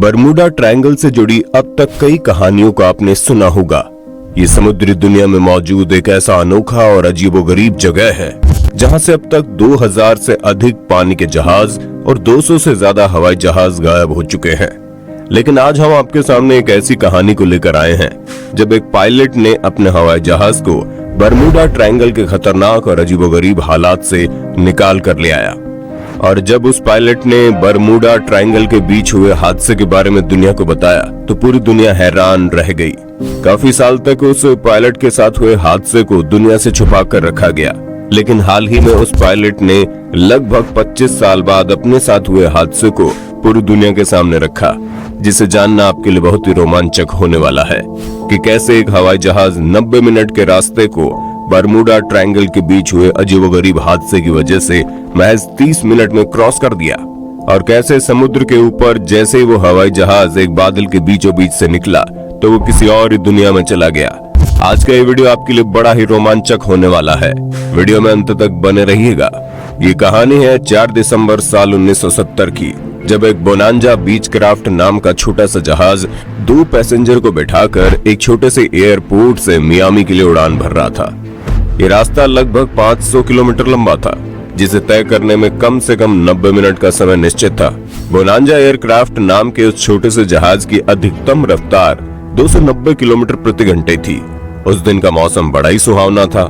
Bermuda triangle से जुड़ी अब तक कई कहानियों का आपने सुना होगा। ये समुद्री दुनिया में मौजूद एक ऐसा अनोखा और अजीबोगरीब जगह है जहां से अब तक 2000 से अधिक पानी के जहाज और 200 से ज्यादा हवाई जहाज गायब हो चुके हैं। लेकिन आज हम आपके सामने एक ऐसी कहानी को लेकर आए हैं जब एक पायलट ने अपने हवाई जहाज को बरमूडा ट्रायंगल के खतरनाक और अजीबोगरीब हालात से निकाल कर ले आया। और जब उस पायलट ने बरमूडा ट्रायंगल के बीच हुए हादसे के बारे में दुनिया को बताया तो पूरी दुनिया हैरान रह गई। काफी साल तक उस पायलट के साथ हुए हादसे को दुनिया से छुपा कर रखा गया, लेकिन हाल ही में उस पायलट ने लगभग 25 साल बाद अपने साथ हुए हादसे को पूरी दुनिया के सामने रखा, जिसे जानना आपके लिए बहुत ही रोमांचक होने वाला है कि कैसे एक हवाई जहाज 90 मिनट के रास्ते को बरमूडा ट्रायंगल के बीच हुए अजीबोगरीब हादसे की वजह से महज 30 मिनट में क्रॉस कर दिया, और कैसे समुद्र के ऊपर जैसे ही वो हवाई जहाज एक बादल के बीचों बीच से निकला तो वो किसी और ही दुनिया में चला गया। आज का ये वीडियो आपके लिए बड़ा ही रोमांचक होने वाला है। वीडियो में अंत तक बने रहिएगा। ये कहानी है 4 दिसंबर साल 1970 की, जब एक बोनांजा बीच क्राफ्ट नाम का छोटा सा जहाज 2 पैसेंजर को बैठाकर एक छोटे से एयरपोर्ट से मियामी के लिए उड़ान भर रहा था। ये रास्ता लगभग 500 किलोमीटर लंबा था, जिसे तय करने में कम से कम 90 मिनट का समय निश्चित था। बोनांजा एयरक्राफ्ट नाम के उस छोटे से जहाज की अधिकतम रफ्तार 290 किलोमीटर प्रति घंटे थी। उस दिन का मौसम बड़ा ही सुहावना था।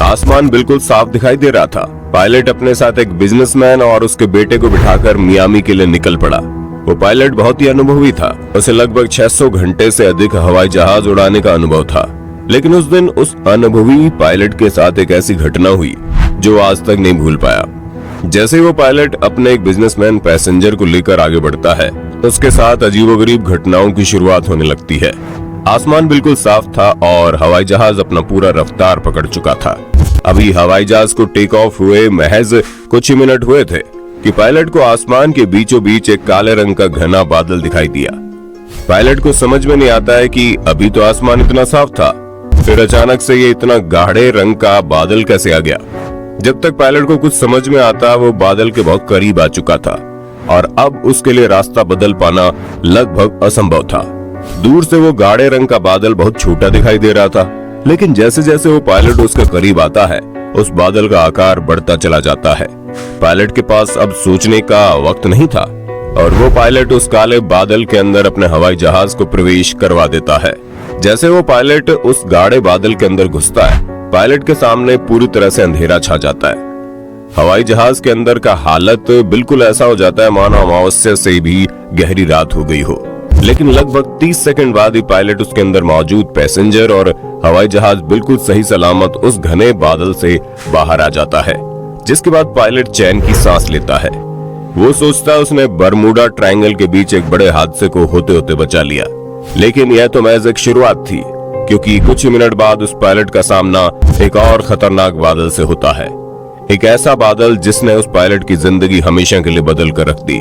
आसमान बिल्कुल साफ दिखाई दे रहा था। पायलट अपने साथ एक बिजनेसमैन और उसके बेटे को बिठाकर मियामी के लिए निकल पड़ा। वो पायलट बहुत ही अनुभवी था। उसे लगभग 600 घंटे से अधिक हवाई जहाज उड़ाने का अनुभव था। लेकिन उस दिन उस अनुभवी पायलट के साथ एक ऐसी घटना हुई जो आज तक नहीं भूल पाया। जैसे ही वो पायलट अपने एक बिजनेसमैन पैसेंजर को लेकर आगे बढ़ता है, उसके साथ अजीबोगरीब घटनाओं की शुरुआत होने लगती है। आसमान बिल्कुल साफ था और हवाई जहाज अपना पूरा रफ्तार पकड़ चुका था। अभी हवाई जहाज को टेक ऑफ हुए महज कुछ ही मिनट हुए थे कि पायलट को आसमान के बीचों बीच एक काले रंग का घना बादल दिखाई दिया। पायलट को समझ में नहीं आता है कि अभी तो आसमान इतना साफ था, फिर अचानक से ये इतना गाढ़े रंग का बादल कैसे आ गया। जब तक पायलट को कुछ समझ में आता, वो बादल के बहुत करीब आ चुका था और अब उसके लिए रास्ता बदल पाना लगभग असंभव था। दूर से वो गाढ़े रंग का बादल बहुत छोटा दिखाई दे रहा था, लेकिन जैसे जैसे वो पायलट उसके करीब आता है, उस बादल का आकार बढ़ता चला जाता है। पायलट के पास अब सोचने का वक्त नहीं था और वो पायलट उस काले बादल के अंदर अपने हवाई जहाज को प्रवेश करवा देता है। जैसे वो पायलट उस गाढ़े बादल के अंदर घुसता है, पायलट के सामने पूरी तरह से अंधेरा छा जाता है। हवाई जहाज के अंदर का हालत बिल्कुल ऐसा हो जाता है मानो अमावस्या से भी गहरी रात हो गई हो। लेकिन लगभग 30 सेकंड बाद ही पायलट उसके अंदर मौजूद पैसेंजर और हवाई जहाज बिल्कुल सही सलामत उस घने बादल से बाहर आ जाता है, जिसके बाद पायलट चैन की सांस लेता है। वो सोचता है उसने बरमूडा ट्रायंगल के बीच एक बड़े हादसे को होते होते बचा लिया, लेकिन यह तो महज एक शुरुआत थी, क्योंकि कुछ ही मिनट बाद उस पायलट का सामना एक और खतरनाक बादल से होता है। एक ऐसा बादल जिसने उस पायलट की जिंदगी हमेशा के लिए बदल कर रख दी।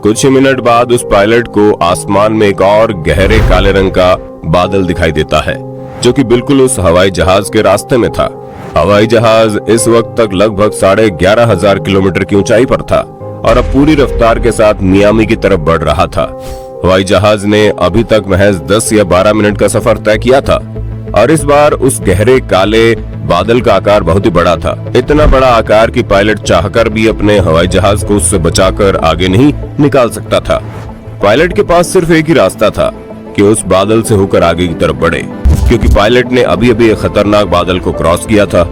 कुछ ही मिनट बाद उस पायलट को आसमान में एक और गहरे काले रंग का बादल दिखाई देता है, जो कि बिल्कुल उस हवाई जहाज के रास्ते में था। हवाई जहाज इस वक्त तक लगभग 11,500 किलोमीटर की ऊंचाई पर था और अब पूरी रफ्तार के साथ मियामी की तरफ बढ़ रहा था। हवाई जहाज ने अभी तक महज 10 या 12 मिनट का सफर तय किया था और इस बार उस गहरे काले बादल का आकार बहुत ही बड़ा था। इतना बड़ा आकार कि पायलट चाहकर भी अपने हवाई जहाज को उससे बचाकर आगे नहीं निकाल सकता था। पायलट के पास सिर्फ एक ही रास्ता था कि उस बादल से होकर आगे की तरफ बढ़े, क्योंकि पायलट ने अभी अभी एक खतरनाक बादल को क्रॉस किया था।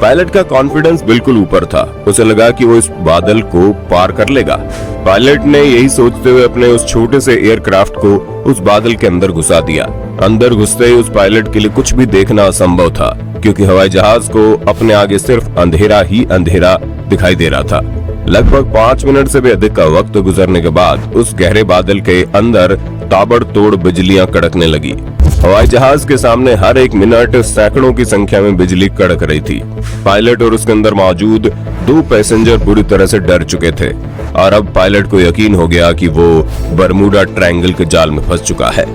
पायलट का कॉन्फिडेंस बिल्कुल ऊपर था। उसे लगा कि वो इस बादल को पार कर लेगा। पायलट ने यही सोचते हुए अपने उस छोटे से एयरक्राफ्ट को उस बादल के अंदर घुसा दिया। अंदर घुसते ही उस पायलट के लिए कुछ भी देखना असंभव था, क्योंकि हवाई जहाज को अपने आगे सिर्फ अंधेरा ही अंधेरा दिखाई दे रहा था। लगभग 5 मिनट से भी अधिक का वक्त गुजरने के बाद उस गहरे बादल के अंदर ताबड़तोड़ बिजलियां कड़कने लगी। हवाई जहाज के सामने हर एक मिनट सैकड़ों की संख्या में बिजली कड़क रही थी। पायलट और उसके अंदर मौजूद 2 पैसेंजर बुरी तरह से डर चुके थे और अब पायलट को यकीन हो गया कि वो बरमूडा ट्रायंगल के जाल में फंस चुका है।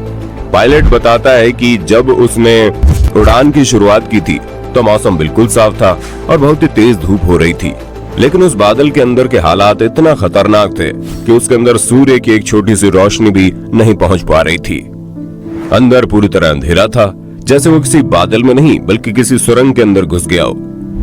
पायलट बताता है कि जब उसने उड़ान की शुरुआत की थी तो मौसम बिल्कुल साफ था और बहुत ही तेज धूप हो रही थी, लेकिन उस बादल के अंदर के हालात इतना खतरनाक थे कि उसके अंदर सूर्य की एक छोटी सी रोशनी भी नहीं पहुंच पा रही थी। अंदर पूरी तरह अंधेरा था, जैसे वो किसी बादल में नहीं बल्कि किसी सुरंग के अंदर घुस गया हो।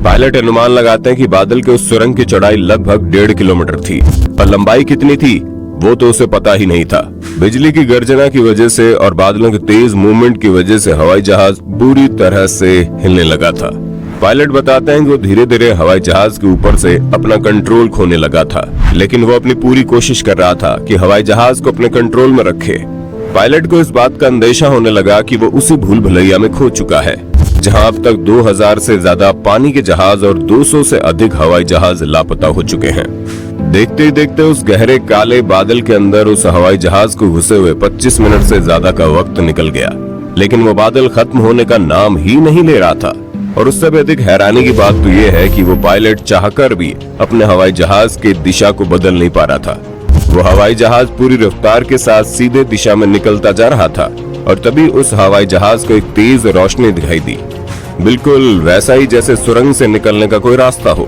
पायलट अनुमान लगाते हैं कि बादल के उस सुरंग की चौड़ाई लगभग 1.5 किलोमीटर थी, पर लंबाई कितनी थी वो तो उसे पता ही नहीं था। बिजली की गर्जना की वजह से और बादलों के तेज मूवमेंट की वजह से हवाई जहाज बुरी तरह से हिलने लगा था। पायलट बताते हैं कि वो धीरे धीरे हवाई जहाज के ऊपर से अपना कंट्रोल खोने लगा था, लेकिन वो अपनी पूरी कोशिश कर रहा था कि हवाई जहाज को अपने कंट्रोल में रखे। पायलट को इस बात का अंदेशा होने लगा कि वो उसी भूल भुलैया में खो चुका है जहां अब तक 2000 से ज्यादा पानी के जहाज और 200 से अधिक हवाई जहाज लापता हो चुके हैं। देखते ही देखते उस गहरे काले बादल के अंदर उस हवाई जहाज को घुसे हुए 25 मिनट से ज्यादा का वक्त निकल गया, लेकिन वो बादल खत्म होने का नाम ही नहीं ले रहा था। और उससे भी अधिक हैरानी की बात तो ये है कि वो पायलट चाहकर भी अपने हवाई जहाज की दिशा को बदल नहीं पा रहा था। वो हवाई जहाज पूरी रफ्तार के साथ सीधे दिशा में निकलता जा रहा था और तभी उस हवाई जहाज को एक तेज रोशनी दिखाई दी, बिल्कुल वैसा ही जैसे सुरंग से निकलने का कोई रास्ता हो।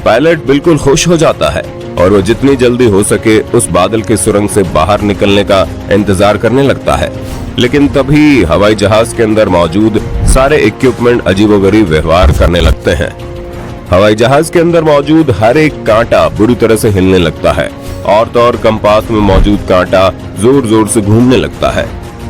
पायलट बिल्कुल खुश हो जाता है और वो जितनी जल्दी हो सके उस बादल के सुरंग से बाहर निकलने का इंतजार करने लगता है। लेकिन तभी हवाई जहाज के अंदर मौजूद सारे इक्विपमेंट अजीबोगरीब व्यवहार करने लगते हैं। हवाई जहाज के अंदर मौजूद हर एक कांटा बुरी तरह से हिलने लगता है और तो और कंपास में मौजूद कांटा जोर जोर से घूमने लगता है।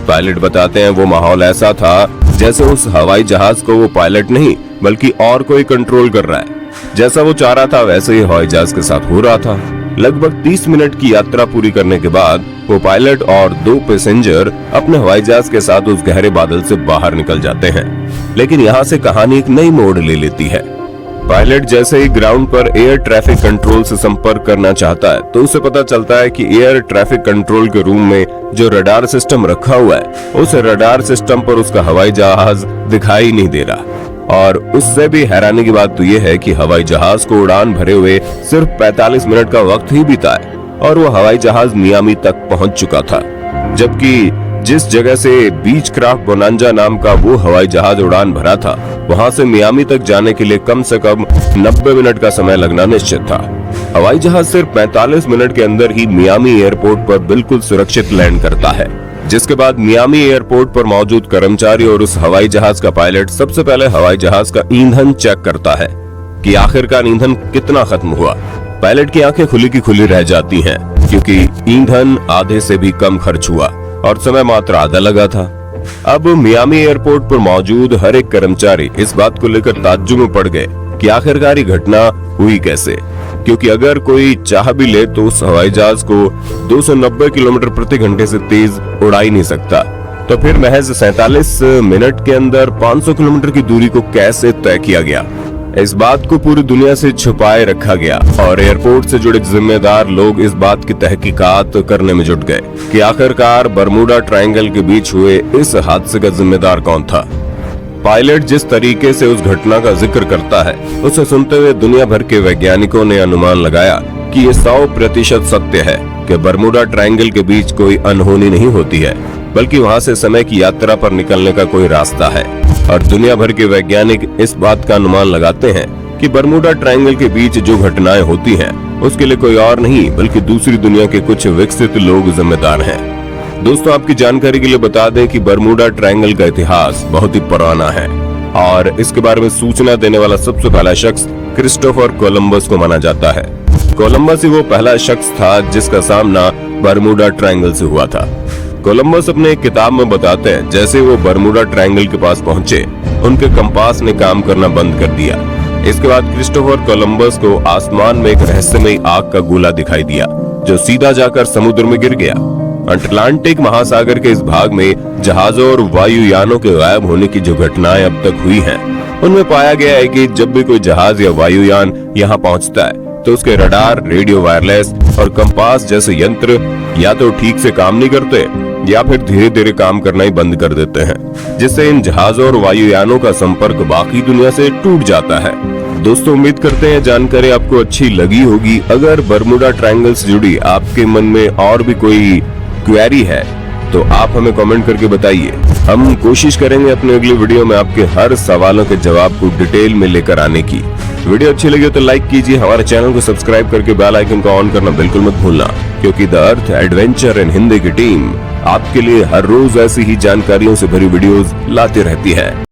पायलट बताते हैं वो माहौल ऐसा था जैसे उस हवाई जहाज को वो पायलट नहीं बल्कि और कोई कंट्रोल कर रहा है। जैसा वो चाह रहा था वैसे ही हवाई जहाज के साथ हो रहा था। लगभग 30 मिनट की यात्रा पूरी करने के बाद वो पायलट और 2 पैसेंजर अपने हवाई जहाज के साथ उस गहरे बादल से बाहर निकल जाते हैं। लेकिन यहाँ से कहानी एक नई मोड़ ले लेती है। पायलट जैसे ही ग्राउंड पर एयर ट्रैफिक कंट्रोल से संपर्क करना चाहता है तो उसे पता चलता है कि एयर ट्रैफिक कंट्रोल के रूम में जो रडार सिस्टम रखा हुआ है उस रडार सिस्टम पर उसका हवाई जहाज दिखाई नहीं दे रहा। और उससे भी हैरानी की बात तो यह है कि हवाई जहाज को उड़ान भरे हुए सिर्फ 45 मिनट का वक्त ही बीता है और वो हवाई जहाज मियामी तक पहुंच चुका था, जबकि जिस जगह से बीच क्राफ्ट बोनांजा नाम का वो हवाई जहाज उड़ान भरा था वहां से मियामी तक जाने के लिए कम से कम 90 मिनट का समय लगना निश्चित था। हवाई जहाज सिर्फ 45 मिनट के अंदर ही मियामी एयरपोर्ट पर बिल्कुल सुरक्षित लैंड करता है, जिसके बाद मियामी एयरपोर्ट पर मौजूद कर्मचारी और उस हवाई जहाज का पायलट सबसे पहले हवाई जहाज का ईंधन चेक करता है कि आखिरकार ईंधन कितना खत्म हुआ। पायलट की आंखें खुली की खुली रह जाती हैं क्योंकि ईंधन आधे से भी कम खर्च हुआ और समय मात्र आधा लगा था। अब मियामी एयरपोर्ट पर मौजूद हर एक कर्मचारी इस बात को लेकर ताज्जुब में पड़ गए कि आखिरकार ये घटना हुई कैसे, क्योंकि अगर कोई चाह भी ले तो उस हवाई जहाज को 290 किलोमीटर प्रति घंटे से तेज उड़ा ही नहीं सकता। तो फिर महज 47 मिनट के अंदर 500 किलोमीटर की दूरी को कैसे तय किया गया। इस बात को पूरी दुनिया से छुपाए रखा गया और एयरपोर्ट से जुड़े जिम्मेदार लोग इस बात की तहकीकात करने में जुट गए कि आखिरकार बरमूडा ट्रायंगल के बीच हुए इस हादसे का जिम्मेदार कौन था। पायलट जिस तरीके से उस घटना का जिक्र करता है उसे सुनते हुए दुनिया भर के वैज्ञानिकों ने अनुमान लगाया कि ये 100% सत्य है कि बरमूडा ट्रायंगल के बीच कोई अनहोनी नहीं होती है, बल्कि वहाँ से समय की यात्रा पर निकलने का कोई रास्ता है। और दुनिया भर के वैज्ञानिक इस बात का अनुमान लगाते हैं कि बरमूडा ट्रायंगल के बीच जो घटनाएं होती हैं उसके लिए कोई और नहीं बल्कि दूसरी दुनिया के कुछ विकसित लोग जिम्मेदार हैं। दोस्तों, आपकी जानकारी के लिए बता दें कि बरमूडा ट्रायंगल का इतिहास बहुत ही पुराना है और इसके बारे में सूचना देने वाला सबसे पहला शख्स क्रिस्टोफर कोलंबस को माना जाता है। कोलंबस ही वो पहला शख्स था जिसका सामना बरमूडा ट्रायंगल से हुआ था। कोलंबस अपने एक किताब में बताते हैं जैसे वो बरमूडा ट्रायंगल के पास पहुंचे उनके कंपास ने काम करना बंद कर दिया। इसके बाद क्रिस्टोफर कोलंबस को आसमान में एक रहस्यमयी आग का गोला दिखाई दिया जो सीधा जाकर समुद्र में गिर गया। अटलांटिक महासागर के इस भाग में जहाजों और वायुयानों के गायब होने की जो घटनाएं अब तक हुई हैं, उनमें पाया गया है कि जब भी कोई जहाज या वायुयान यहाँ पहुँचता है तो उसके रडार, रेडियो वायरलेस और कंपास जैसे यंत्र या तो ठीक से काम नहीं करते या फिर धीरे धीरे काम करना ही बंद कर देते हैं, जिससे इन जहाजों और वायुयानों का संपर्क बाकी दुनिया से टूट जाता है। दोस्तों, उम्मीद करते हैं जानकारी आपको अच्छी लगी होगी। अगर बरमूडा ट्रायंगल से जुड़ी आपके मन में और भी कोई क्वेरी है तो आप हमें कमेंट करके बताइए। हम कोशिश करेंगे अपनी अगली वीडियो में आपके हर सवालों के जवाब को डिटेल में लेकर आने की। वीडियो अच्छी लगी तो लाइक कीजिए, हमारे चैनल को सब्सक्राइब करके बेल आइकन को ऑन करना बिल्कुल मत भूलना, क्योंकि the earth adventure in Hindi की टीम आपके लिए हर रोज ऐसी ही जानकारियों से भरी वीडियोस लाती रहती है।